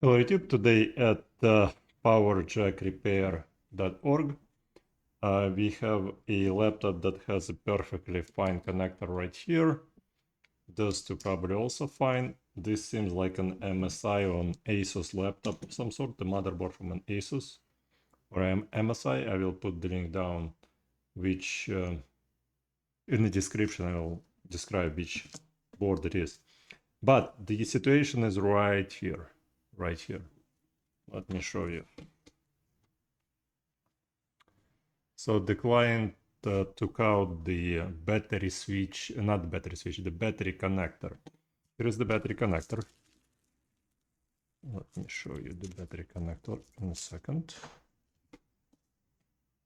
Hello YouTube, today at powerjackrepair.org we have a laptop that has a perfectly fine connector right here. Those two probably also fine. This seems like an MSI or an Asus laptop of some sort, the motherboard from an Asus or MSI. I will put the link down, which in the description I will describe which board it is. But the situation is right here, right here. Let me show you. So the client took out the battery switch, not the battery switch, the battery connector. Here is the battery connector. Let me show you the battery connector in a second.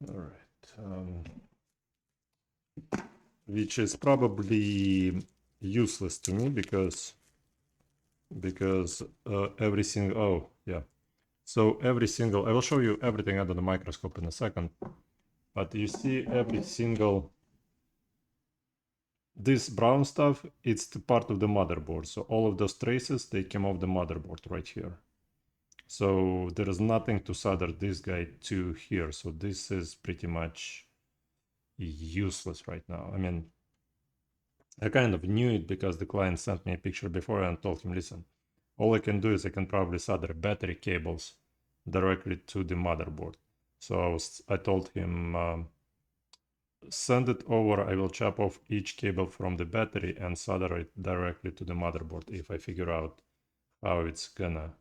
All right. Which is probably useless to me because every single, oh yeah. So every single, I will show you everything under the microscope in a second. But you see every single, this brown stuff, it's the part of the motherboard. So all of those traces, they came off the motherboard right here. So there is nothing to solder this guy to here. So this is pretty much useless right now. I mean, I kind of knew it because the client sent me a picture before and told him, listen, all I can do is I can probably solder battery cables directly to the motherboard. So I told him, send it over, I will chop off each cable from the battery and solder it directly to the motherboard if I figure out how it's gonna,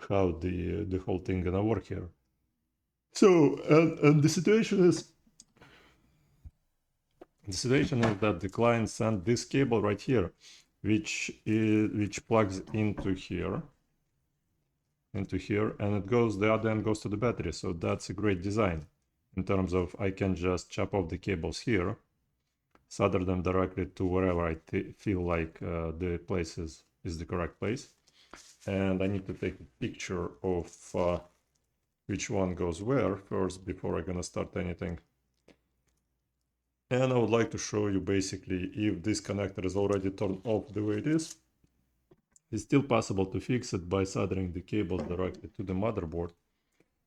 how the whole thing gonna work here. So, and the situation is that the client sent this cable right here, which plugs into here, and it goes, the other end goes to the battery. So that's a great design in terms of I can just chop off the cables here, solder them directly to wherever I feel like the place is the correct place. And I need to take a picture of which one goes where first before I'm gonna start anything. And I would like to show you basically if this connector is already turned off the way it is. It's still possible to fix it by soldering the cables directly to the motherboard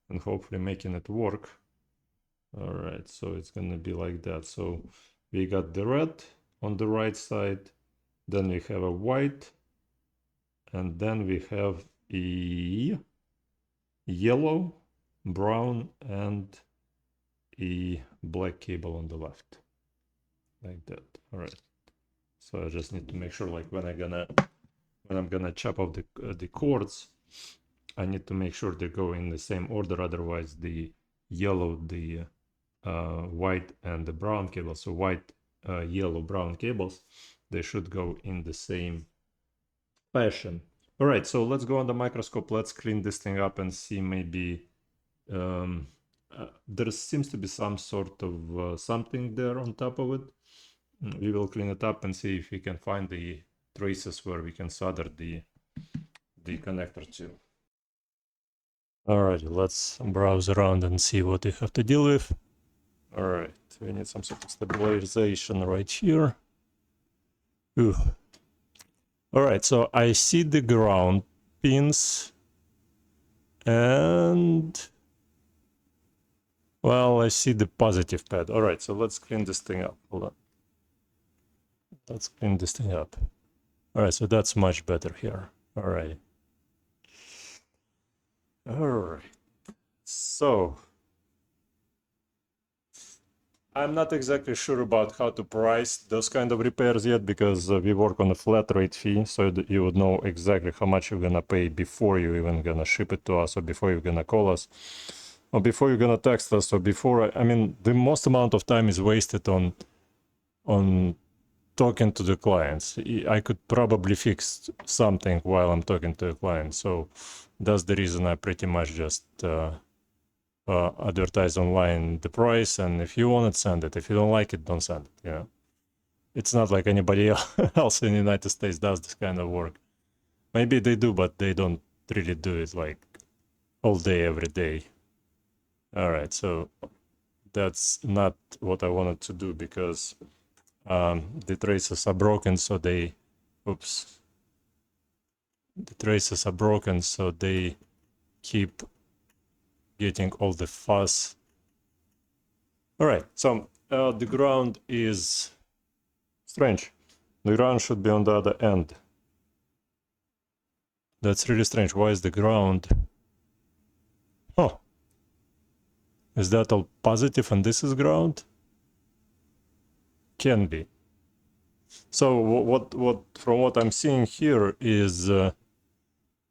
and hopefully making it work. All right, so it's gonna be like that. So we got the red on the right side, then we have a white, and then we have a yellow, brown, and a black cable on the left, like that. All right. So I just need to make sure, like when I'm gonna chop off the cords, I need to make sure they go in the same order. Otherwise, the yellow, the white, and the brown cables, so white, yellow, brown cables, they should go in the same fashion. All right, so let's go on the microscope. Let's clean this thing up and see maybe there seems to be some sort of something there on top of it. We will clean it up and see if we can find the traces where we can solder the connector to. Alright, let's browse around and see what we have to deal with. Alright, we need some sort of stabilization right here. Ooh. Alright, so I see the ground pins and well, I see the positive pad. Alright, so let's clean this thing up. Hold on. Let's clean this thing up. Alright, so that's much better here. Alright. Alright. So I'm not exactly sure about how to price those kind of repairs yet because we work on a flat rate fee, so that you would know exactly how much you're gonna pay before you even gonna ship it to us, or before you're gonna call us, or before you're gonna text us, or before. I mean, the most amount of time is wasted on talking to the clients. I could probably fix something while I'm talking to a client, so that's the reason I pretty much just advertise online the price, and if you want it, send it. If you don't like it, don't send it. Yeah, it's not like anybody else in the United States does this kind of work. Maybe they do, but they don't really do it like all day, every day. All right, so that's not what I wanted to do because the traces are broken, so they, oops. The traces are broken, so they keep getting all the fuss. All right, so the ground is strange. The ground should be on the other end. That's really strange. Why is the ground? Oh, is that all positive and this is ground? Can be. So what from what I'm seeing here is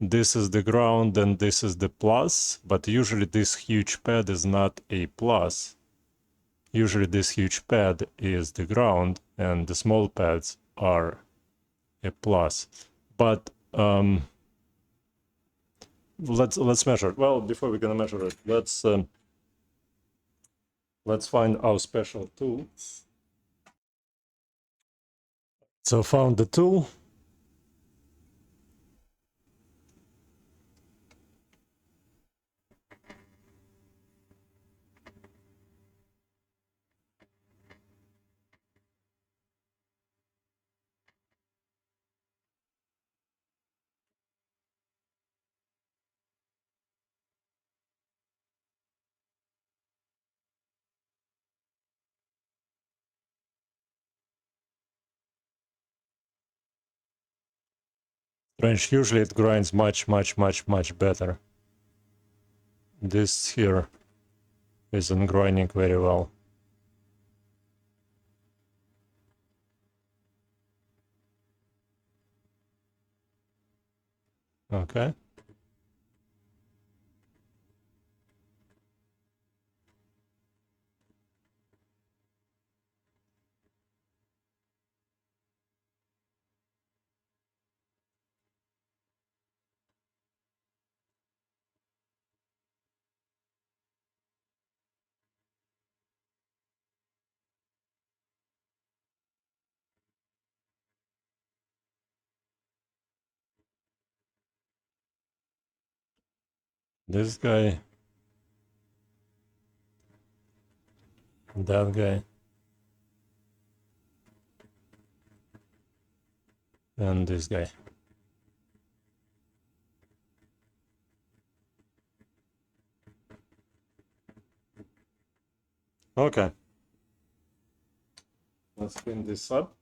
this is the ground and this is the plus, but usually this huge pad is not a plus. Usually this huge pad is the ground and the small pads are a plus. But let's measure it. Well, before we're gonna measure it, let's find our special tool. So found the tool. Range usually it grinds much better. This here isn't grinding very well. Okay. This guy, that guy, and this guy. Okay. Let's clean this up.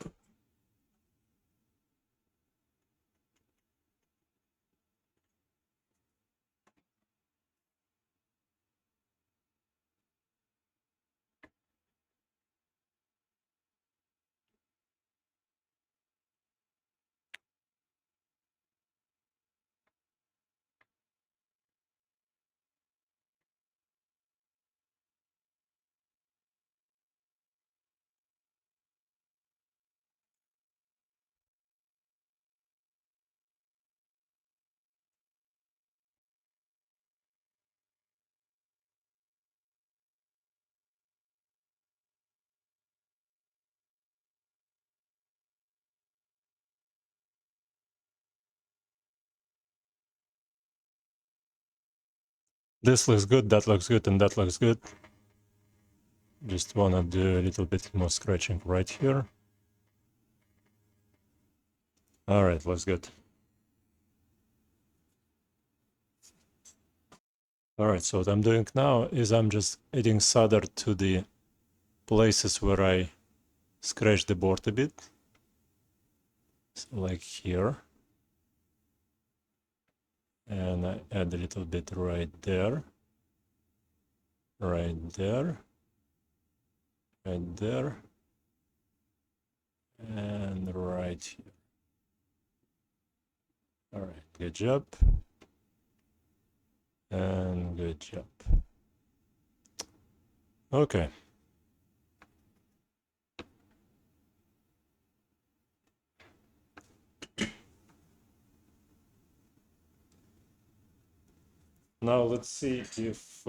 This looks good, that looks good, and that looks good. Just wanna do a little bit more scratching right here. All right, looks good. All right, so what I'm doing now is I'm just adding solder to the places where I scratch the board a bit. So like here. And I add a little bit right there. Right there. Right there. And right here. All right, good job. And good job. Okay. Now let's see if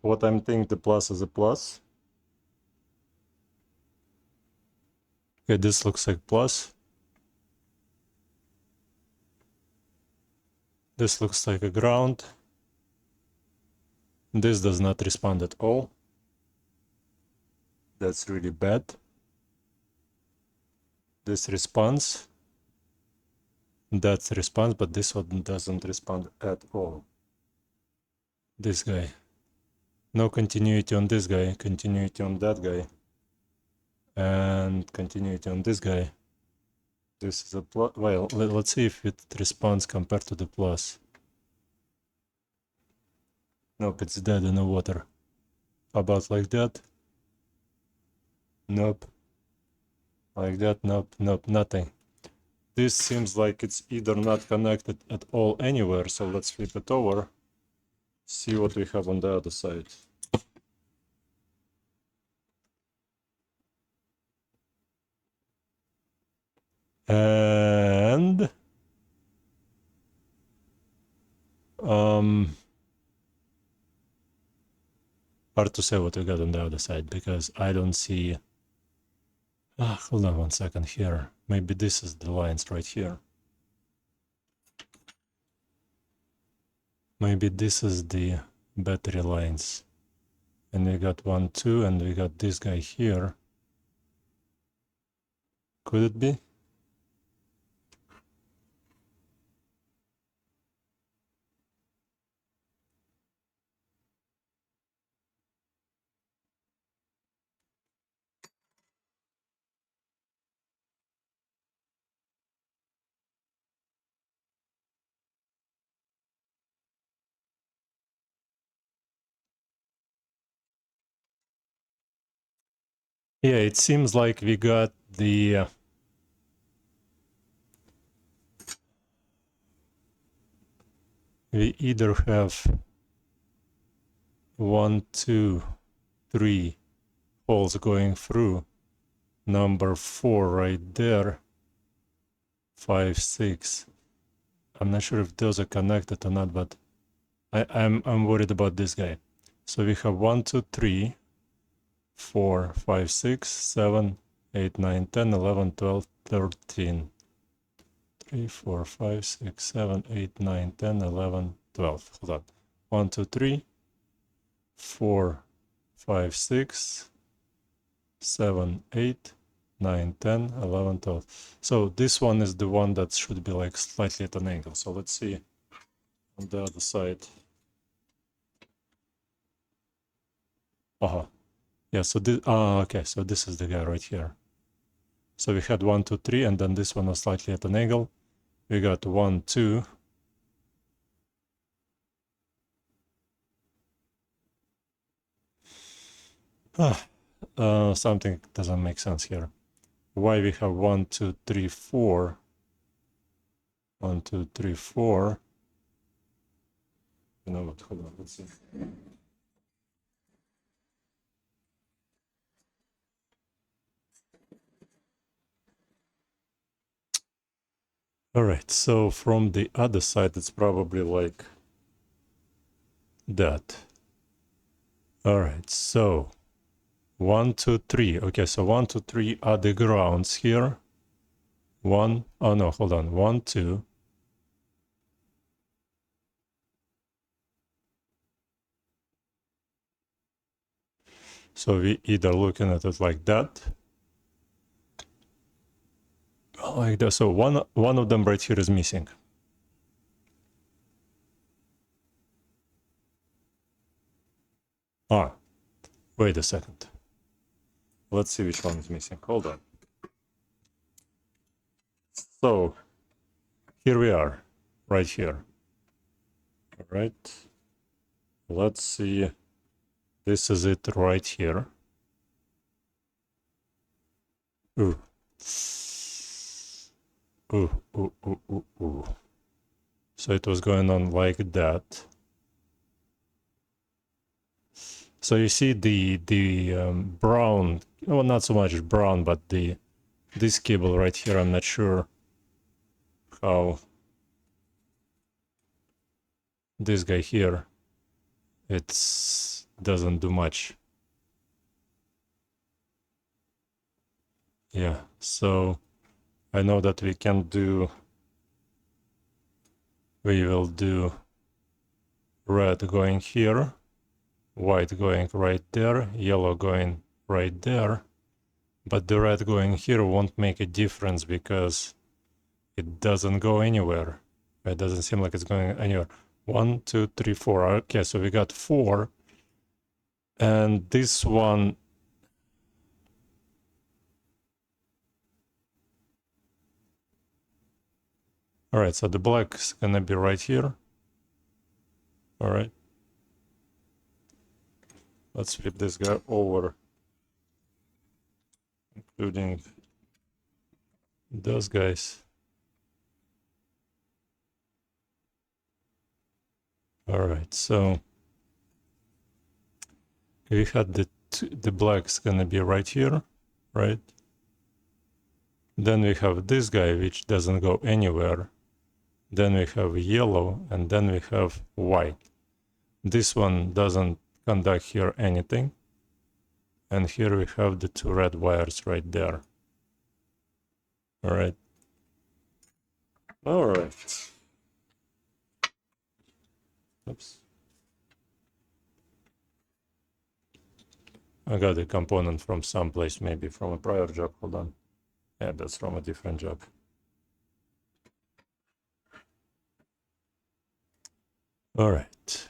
what I'm thinking the plus is a plus. Okay, this looks like plus. This looks like a ground. This does not respond at all. That's really bad. This responds. That's response, but this one doesn't respond at all. This guy. No continuity on this guy, continuity on that guy. And continuity on this guy. This is a plus. Well, let's see if it responds compared to the plus. Nope, it's dead in the water. How about like that? Nope. Like that? Nope, nope, nothing. This seems like it's either not connected at all anywhere, so let's flip it over. See what we have on the other side. And hard to say what we got on the other side because I don't see. Hold on 1 second here. Maybe this is the lines right here. Maybe this is the battery lines. And we got 1, 2, and we got this guy here. Could it be? Yeah, it seems like we got the we either have 1, 2, 3 holes going through. Number 4 right there. 5, 6. I'm not sure if those are connected or not, but I'm worried about this guy. So we have 1, 2, 3, 4, 5, 6, 7, 8, 9, 10, 11, 12, 13. 3, 4, 5, 6, 7, 8, 9, 10, 11, 12. Hold on. 1, 2, 3, 4, 5, 6, 7, 8, 9, 10, 11, 12. So this one is the one that should be like slightly at an angle. So let's see on the other side. Yeah, so this, okay, so this is the guy right here. So we had 1, 2, 3, and then this one was slightly at an angle. We got 1, 2. Something doesn't make sense here. Why we have 1, 2, 3, 4? 1, 2, 3, 4. You know what? Hold on, let's see. All right, so from the other side, it's probably like that. All right, so 1, 2, 3. Okay, so 1, 2, 3 are the grounds here. 1, oh no, hold on. 1, 2. So we either looking at it like that. Like that. So one of them right here is missing. Wait a second. Let's see which one is missing. Hold on. So here we are, right here. All right. Let's see. This is it right here. Ooh. Ooh. So it was going on like that. So you see the brown, well, not so much brown, but this cable right here, I'm not sure how this guy here, it doesn't do much. Yeah, so I know that we will do red going here. white going right there, yellow going right there, but the red going here won't make a difference because it doesn't go anywhere. It doesn't seem like it's going anywhere. 1, 2, 3, 4. Okay, so we got 4. And this one, all right, so the black's gonna be right here. All right. Let's flip this guy over, including those guys. All right, so we had the black's gonna be right here, right? Then we have this guy, which doesn't go anywhere. Then we have yellow, and then we have white. This one doesn't conduct here anything. And here we have the 2 red wires right there. All right. All right. Oops. I got a component from someplace, maybe from a prior job. Hold on. Yeah, that's from a different job. All right.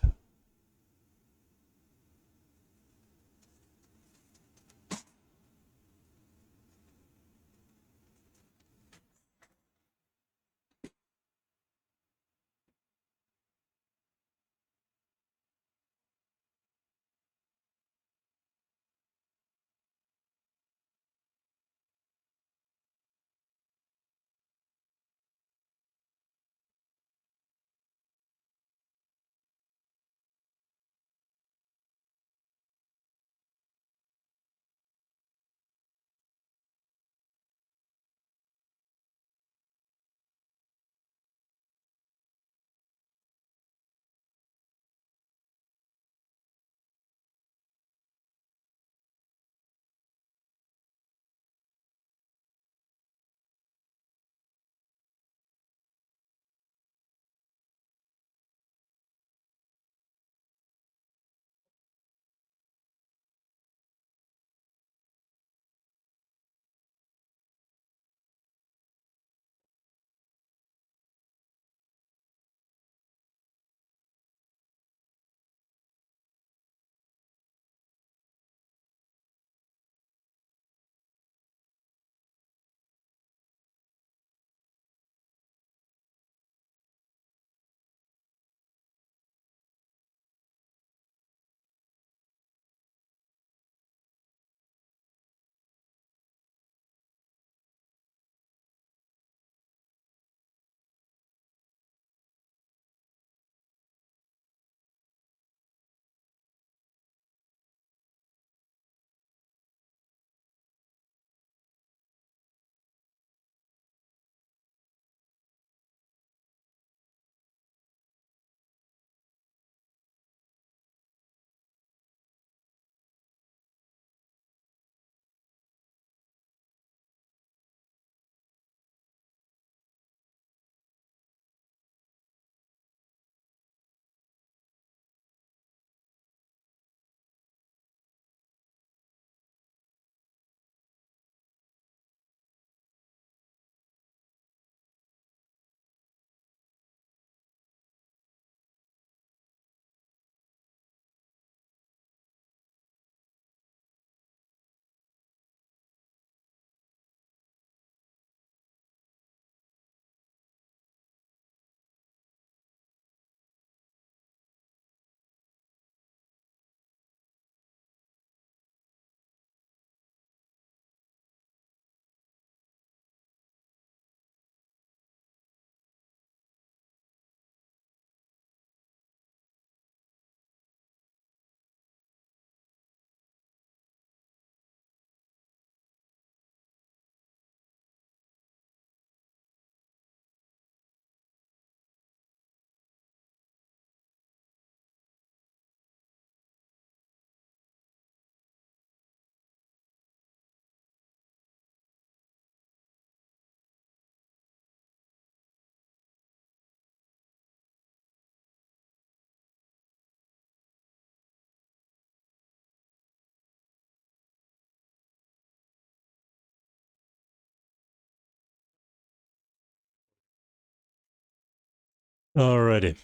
Alrighty.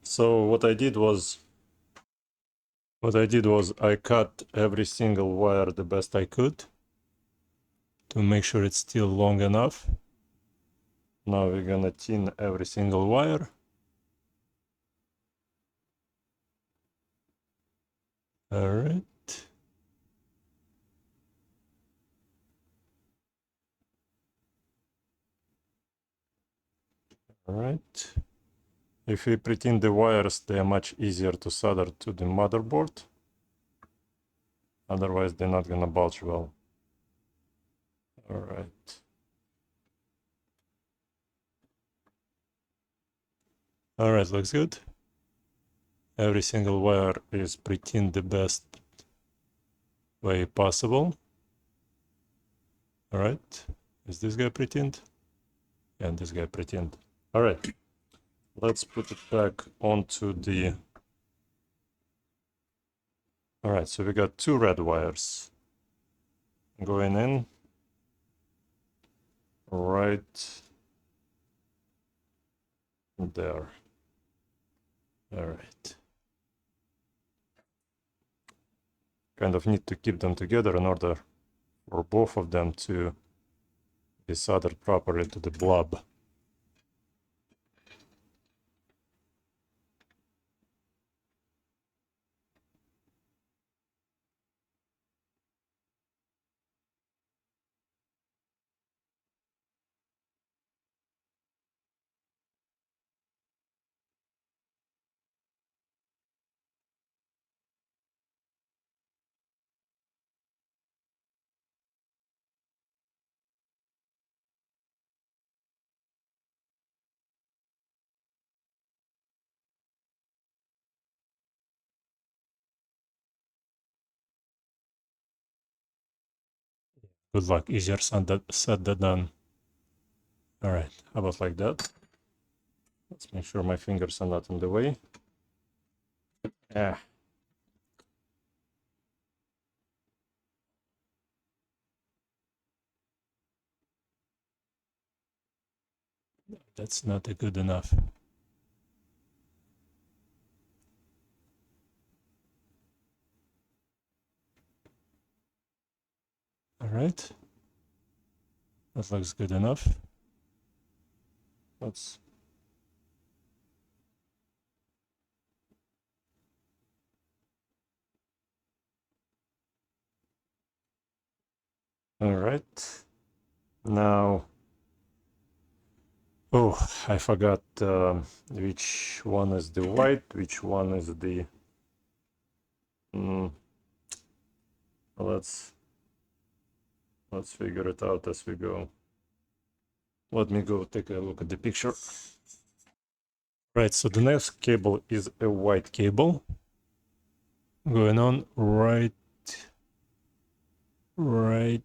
So what I did was I cut every single wire the best I could to make sure it's still long enough. Now we're gonna tin every single wire. Alright. Alright. If we pre-tin the wires, they are much easier to solder to the motherboard. Otherwise, they're not gonna bulge well. Alright. Alright, looks good. Every single wire is pre-tinned the best way possible. Alright. Is this guy pre-tinned? Yeah, this guy pre-tinned. Alright. Let's put it back onto the... Alright, so we got two red wires going in right there. Alright. Kind of need to keep them together in order for both of them to be soldered properly to the blob. Good luck, easier said than done. Alright, how about like that? Let's make sure my fingers are not in the way. Yeah. That's not good enough. Alright. That looks good enough. Let's... Alright. Now... Oh, I forgot which one is the white, which one is the... Let's figure it out as we go. Let me go take a look at the picture. Right, so the next cable is a white cable going on right here.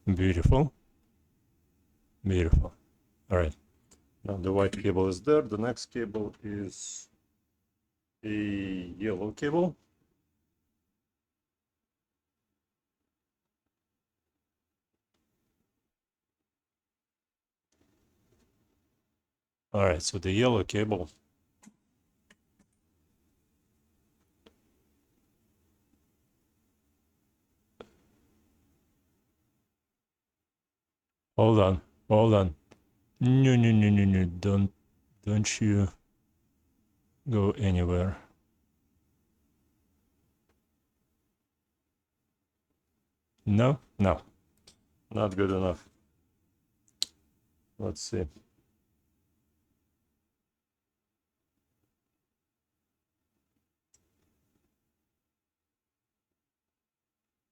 Beautiful. Beautiful. All right. Now the white cable is there. The next cable is a yellow cable. All right, so the yellow cable. Hold on. No. Don't you go anywhere. No, not good enough. Let's see.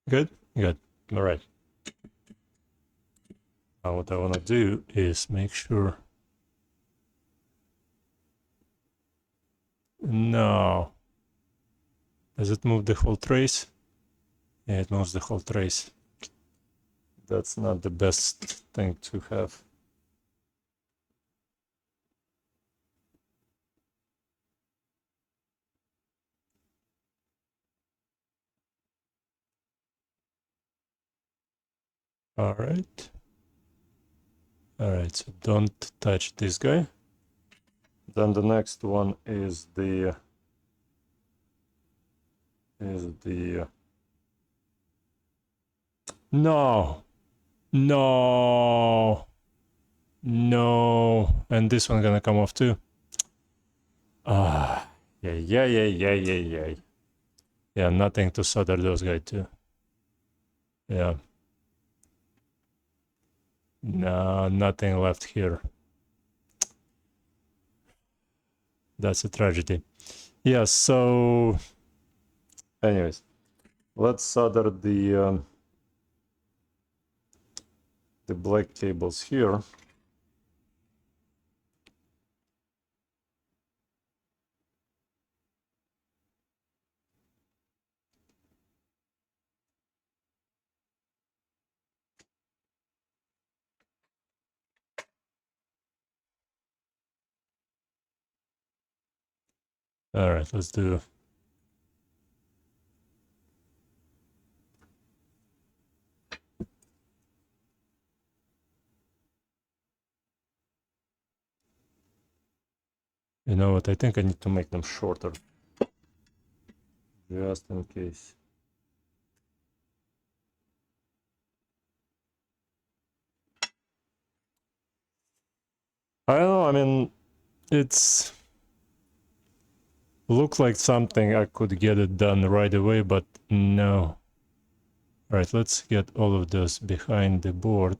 Good. All right. Now what I want to do is make sure. No. Does it move the whole trace? Yeah, it moves the whole trace. That's not the best thing to have. All right. All right, so don't touch this guy. Then the next one is the no, no, no, and this one gonna come off too. Ah, yeah. Yeah, nothing to solder those guys too. Yeah. No, nothing left here. That's a tragedy. Yeah, so anyways, let's solder the black cables here. All right, let's do. You know what? I think I need to make them shorter, just in case. I don't know. I mean, it's looked like something I could get it done right away, but no. All right, let's get all of this behind the board.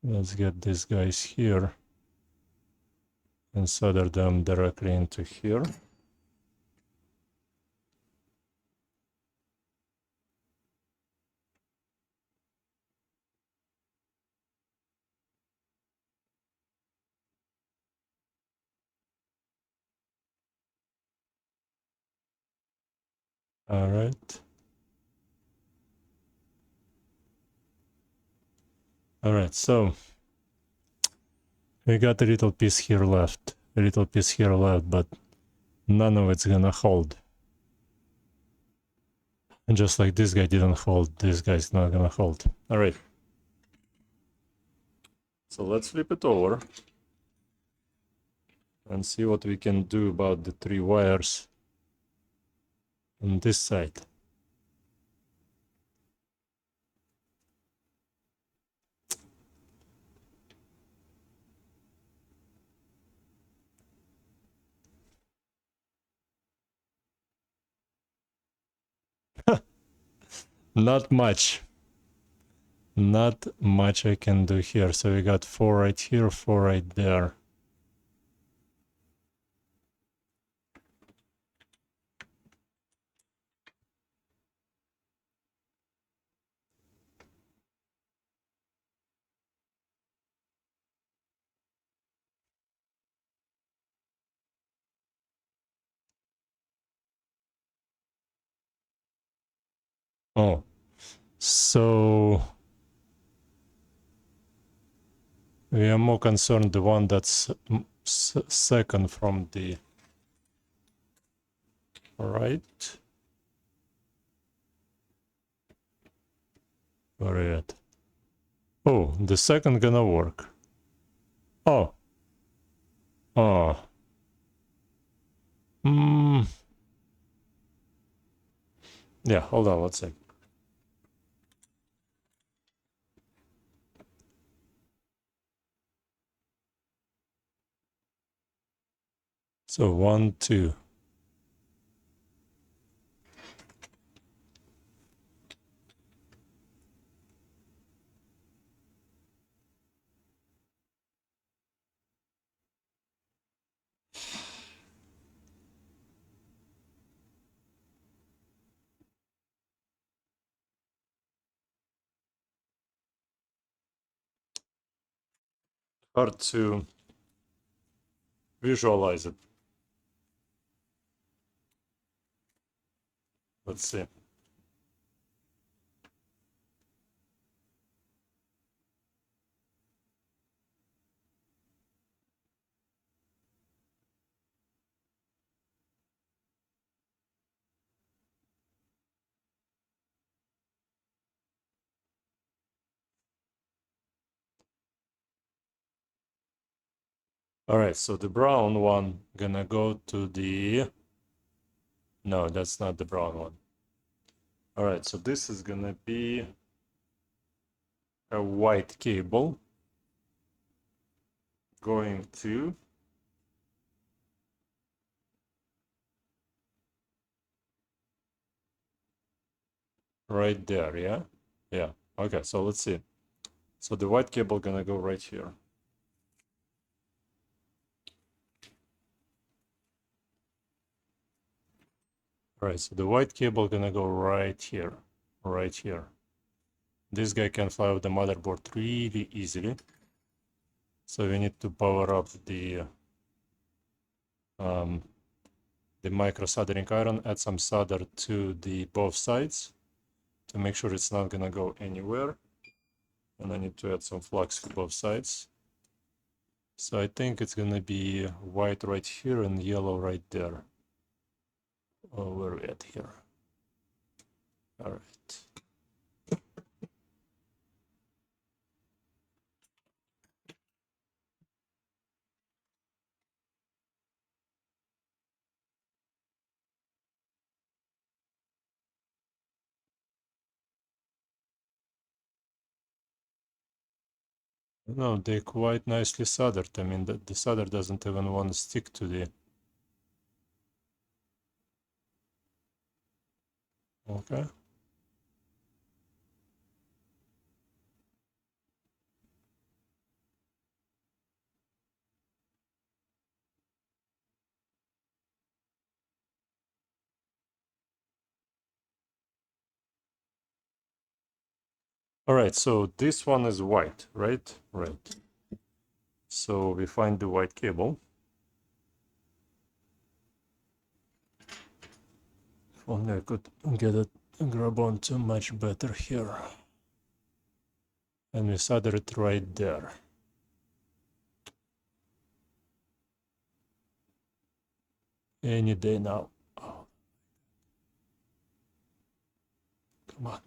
Let's get these guys here and solder them directly into here. All right. All right, so we got a little piece here left, but none of it's gonna hold. And just like this guy didn't hold, this guy's not gonna hold. All right. So let's flip it over and see what we can do about the 3 wires on this side. Not much. Not much I can do here. So we got 4 right here, 4 right there. Oh, so we are more concerned the one that's second from the right. Where at? Oh, the second gonna work. Oh. Oh. Hmm. Yeah, hold on, let's see. So 1, 2. Hard to visualize it. Let's see. All right, so the brown one gonna go to the, no, that's not the brown one. All right, so this is gonna be a white cable going to right there, yeah? Yeah, okay, so let's see. So the white cable gonna go right here. All right, so the white cable gonna go right here, right here. This guy can fly off the motherboard really easily. So we need to power up the micro soldering iron, add some solder to the both sides to make sure it's not gonna go anywhere. And I need to add some flux to both sides. So I think it's gonna be white right here and yellow right there. Oh, where are we at here? All right. No, they quite nicely soldered. I mean, the solder doesn't even want to stick to the... Okay. All right, so this one is white, right? Right. So we find the white cable. If only I could get it grab onto much better here. And we solder it right there. Any day now. Oh, come on.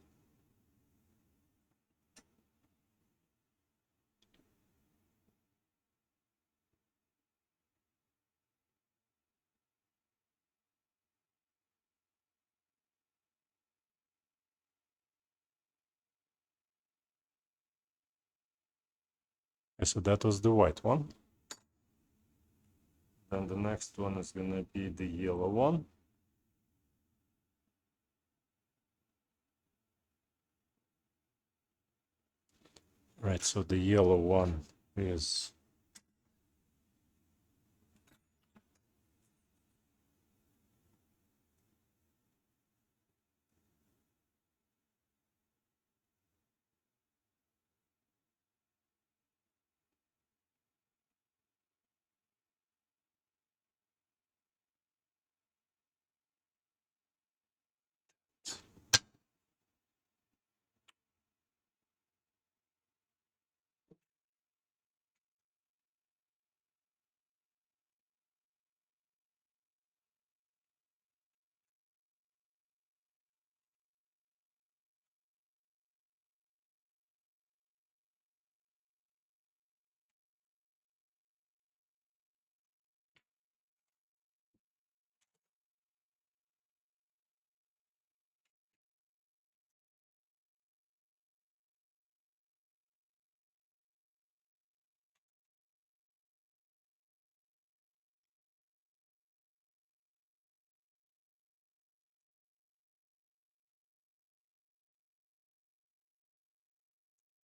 Okay, so that was the white one. Then the next one is gonna be the yellow one. Right, so the yellow one is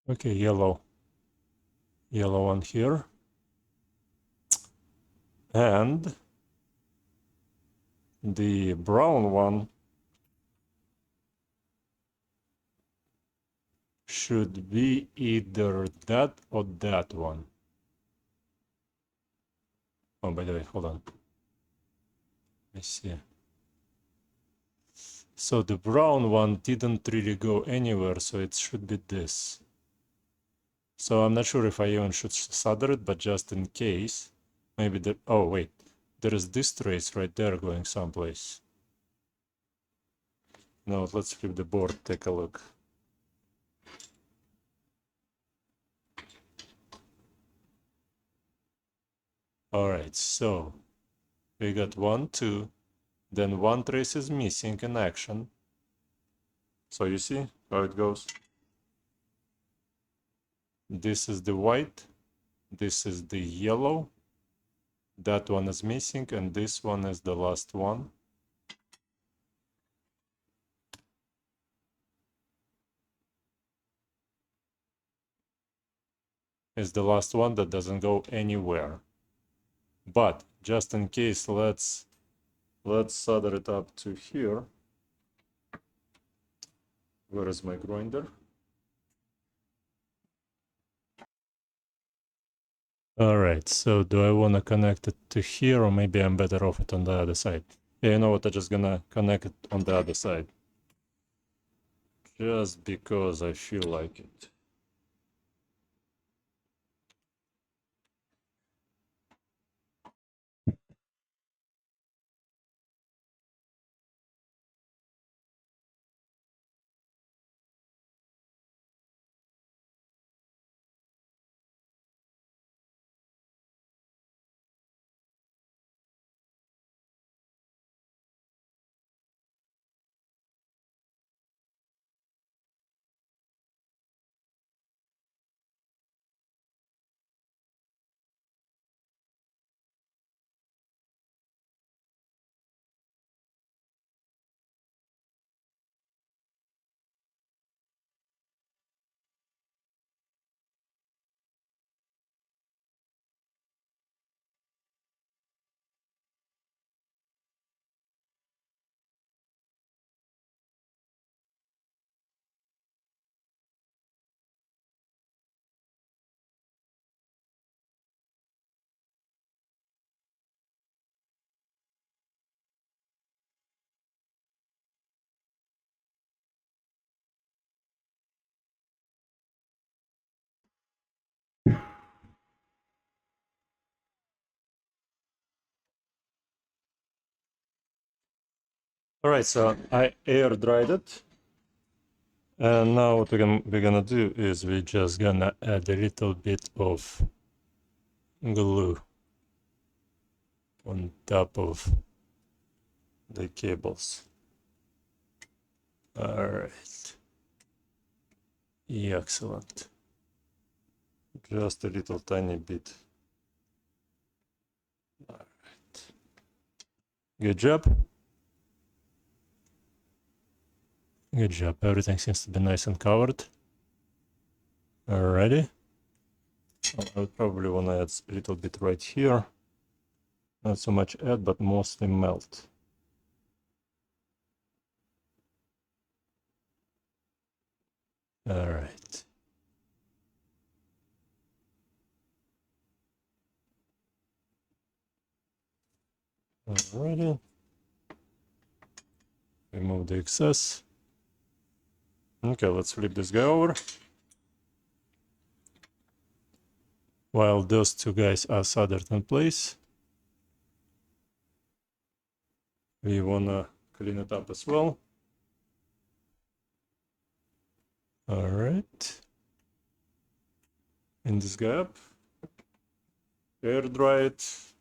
okay, yellow one here. And the brown one should be either that or that one. Oh, by the way, hold on. I see. So the brown one didn't really go anywhere, so it should be this. So I'm not sure if I even should solder it, but just in case, maybe the, oh wait, there is this trace right there going someplace. No, let's flip the board, take a look. All right, so we got 1, 2, then one trace is missing in action. So you see how it goes? This is the white, this is the yellow, that one is missing, and this one is the last one. Is the last one that doesn't go anywhere. But just in case, let's solder it up to here. Where is my grinder? All right, so do I want to connect it to here, or maybe I'm better off it on the other side? Yeah, you know what, I'm just gonna connect it on the other side. Just because I feel like it. All right, so I air dried it. And now what we're gonna do is we're just gonna add a little bit of glue on top of the cables. All right. Yeah, excellent. Just a little tiny bit. All right. Good job. Good job. Everything seems to be nice and covered. Alrighty. I would probably want to add a little bit right here. Not so much add, but mostly melt. Alright. Alrighty. Remove the excess. Okay, let's flip this guy over. While those two guys are soldered in place, we wanna clean it up as well. Alright. In this guy up. Air dry it.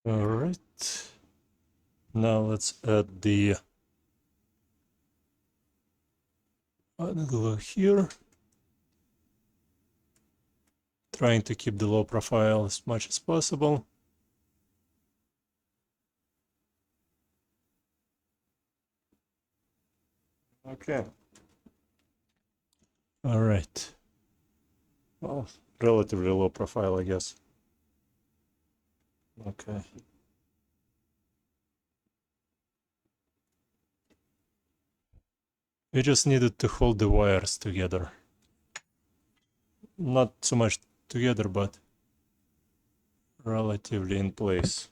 All right. Now let's add the angle here. Trying to keep the low profile as much as possible. Okay. All right. Well, relatively low profile, I guess. Okay. We just needed to hold the wires together. Not so much together, but relatively in place.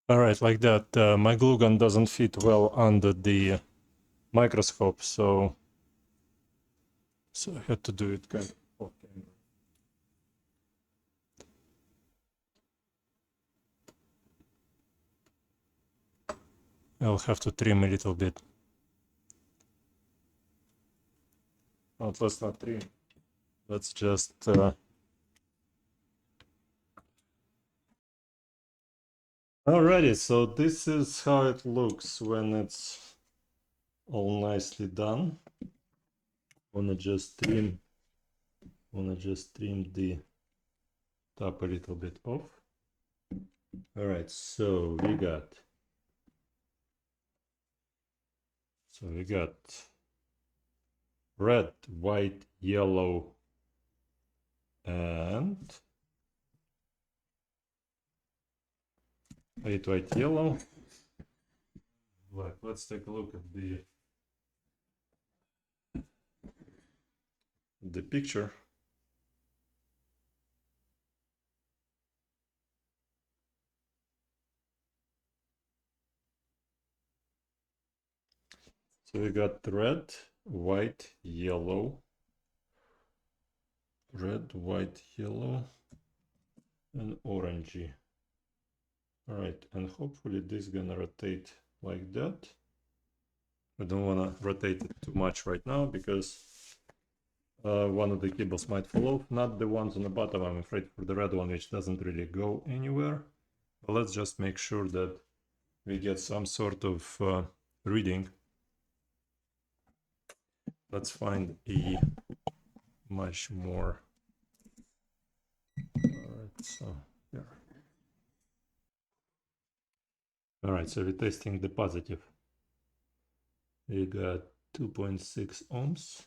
All right, like that. My glue gun doesn't fit well under the microscope, so I had to do it kind of off camera. I'll have to trim a little bit. Oh, let's not trim. Let's just Alrighty, so this is how it looks when it's all nicely done. Wanna just trim the top a little bit off. Alright, so we got red, white, yellow, and white, yellow. Black. Let's take a look at the picture. So we got red, white, yellow, red, white, yellow, and orangey. All right, and hopefully this is gonna rotate like that. I don't wanna rotate it too much right now because one of the cables might fall off. Not the ones on the bottom, I'm afraid, for the red one, which doesn't really go anywhere. But let's just make sure that we get some sort of reading. Let's find a much more. Alright, so here. Alright, so we're testing the positive. We got 2.6 ohms.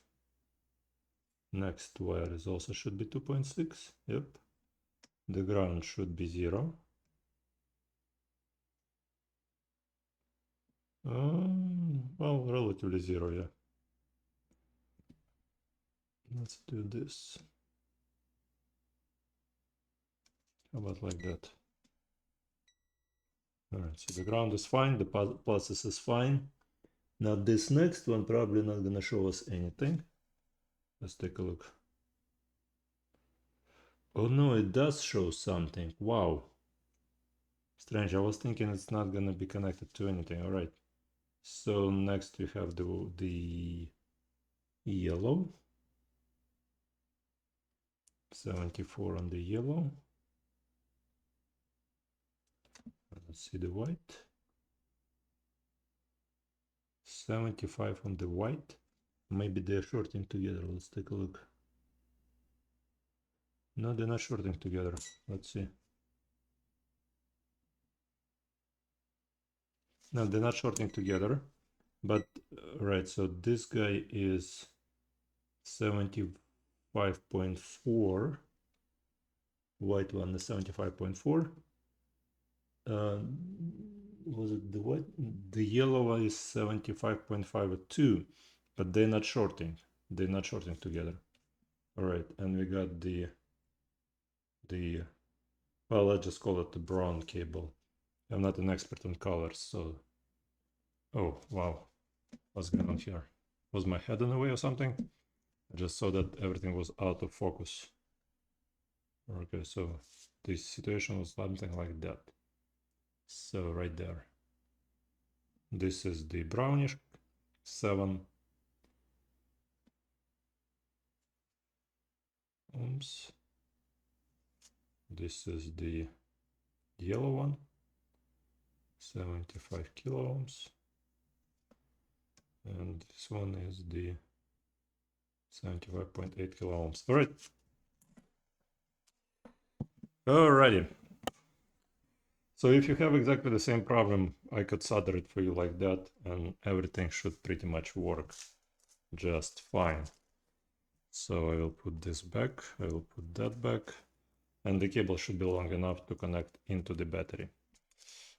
Next wire is also should be 2.6. Yep. The ground should be 0. Well, relatively 0, yeah. Let's do this. How about like that? Alright, so the ground is fine, the process is fine. Now this next one probably not gonna show us anything. Let's take a look. Oh no, it does show something. Wow. Strange, I was thinking it's not gonna be connected to anything. Alright. So next we have the yellow. 74 on the yellow. Let's see the white. 75 on the white. Maybe they're shorting together. Let's take a look. No, they're not shorting together. Let's see. No, they're not shorting together. But right, so this guy is 75.4. White one is 75.4. Was it the white? The yellow one is 75.5 too, but they're not shorting. They're not shorting together. All right, and we got the well, let's just call it the brown cable. I'm not an expert on colors, so oh wow, what's going on here? Was my head in the way or something? I just saw that everything was out of focus. Okay, so this situation was something like that. So right there. This is the brownish 7 ohms. This is the yellow one, 75 kilo ohms. And this one is the 75.8 kilo ohms. All right. Alrighty. So if you have exactly the same problem, I could solder it for you like that, and everything should pretty much work just fine. So I will put this back, I will put that back, and the cable should be long enough to connect into the battery.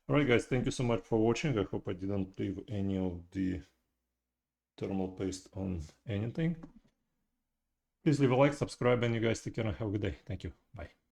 Alright guys, thank you so much for watching. I hope I didn't leave any of the thermal paste on anything. Please leave a like, subscribe, and you guys take care and have a good day. Thank you. Bye.